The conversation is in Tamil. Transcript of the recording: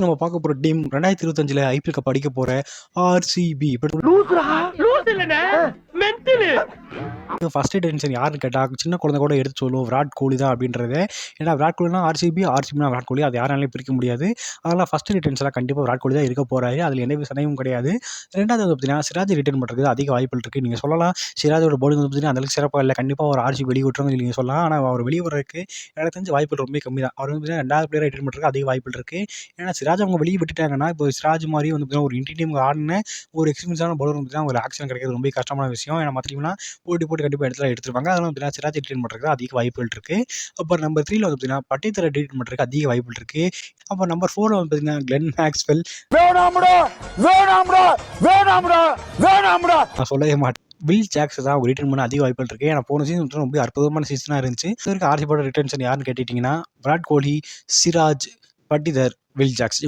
நம்ம பார்க்க போற டீம் 2025 ஐபிஎல் கப் அடிக்க போற ஆர்சிபி. ஃபர்ஸ்ட் டென்ஷன் யாருன்னு கேட்டா சின்ன குழந்தை கூட எடுத்து சொல்லுவோம் விராட் கோலி தான் அப்படின்றது. ஏன்னா விராட் கோலினா ஆர்சிபினா விராட் கோலி, அது யாராலையும் பிரிக்க முடியாது. அதெல்லாம் ஃபர்ஸ்ட் டென்ஷனாக கண்டிப்பாக விராட் கோலி தான் இருக்க போறாரு. அதில் எந்த சந்தேகமும் கிடையாது. ரெண்டாவது பார்த்தீங்கன்னா சிராஜ் ரிட்டர்ன் பண்ணுறது அதிக வாய்ப்புகள் இருக்குது. நீங்கள் சொல்லலாம் சிராஜோட பவுலிங் பார்த்தீங்கன்னா அந்தளவுக்கு சிறப்பாக இல்லை, கண்டிப்பாக ஒரு ஆர்சிபி வெளியே விட்டுருவாங்க நீங்கள் சொல்லலாம். ஆனால் அவர் வெளியே வர்றதுக்கு எனக்கு தெரிஞ்ச வாய்ப்புகள் ரொம்ப கம்மி தான். அவர் வந்து ரெண்டாவது பிளேயர் ரிட்டர்ன் பண்ணுறதுக்கு அதிக வாய்ப்புகள் இருக்குது. ஏன்னா சிராஜ் அவங்க வெளியே விட்டுட்டாங்கன்னா இப்போ சிராஜ் மாதிரி வந்து ஒரு இந்தியன் டீம் ஆடின ஒரு எக்ஸ்பீரியன்ஸான பவுலர் வந்து ஒரு ஆக்ஷன் கிடைக்கிறது ரொம்ப கஷ்டமான விஷயம். ஏன்னா பார்த்தீங்கன்னா போட்டு கண்டிப்பாக இடத்துல எடுத்துருவாங்க. அதெல்லாம் பார்த்தீங்கன்னா சிராஜ் ரிட்டர்ன் பண்ணுறதுக்கு அதிக வாய்ப்புகள் இருக்குது. அப்புறம் நம்பர் 3 வந்து பார்த்தீங்கன்னா பட்டித்தர ரிட்டர்ன் பண்ணுறதுக்கு அதிக வாய்ப்புகள் இருக்குது. அப்புறம் நம்பர் 4 வந்து பார்த்தீங்கன்னா கிளென் மேக்ஸ்வெல். நான் சொல்லவே மாட்டேன். வில் ஜாக்ஸ் தான் அவங்க ரிட்டர்ன் பண்ண அதிக வாய்ப்புகள் இருக்குது. ஏன்னா போன சீசன் ரொம்ப அற்புதமான சீசனாக இருந்துச்சு. இதற்கு ஆர்சிபியோட ரிட்டர்ன்ஷன் யாருன்னு கேட்டுட்டிங்கன்னா விராட் கோலி, சிராஜ், பட்டிதர், வில் ஜாக்ஸ்.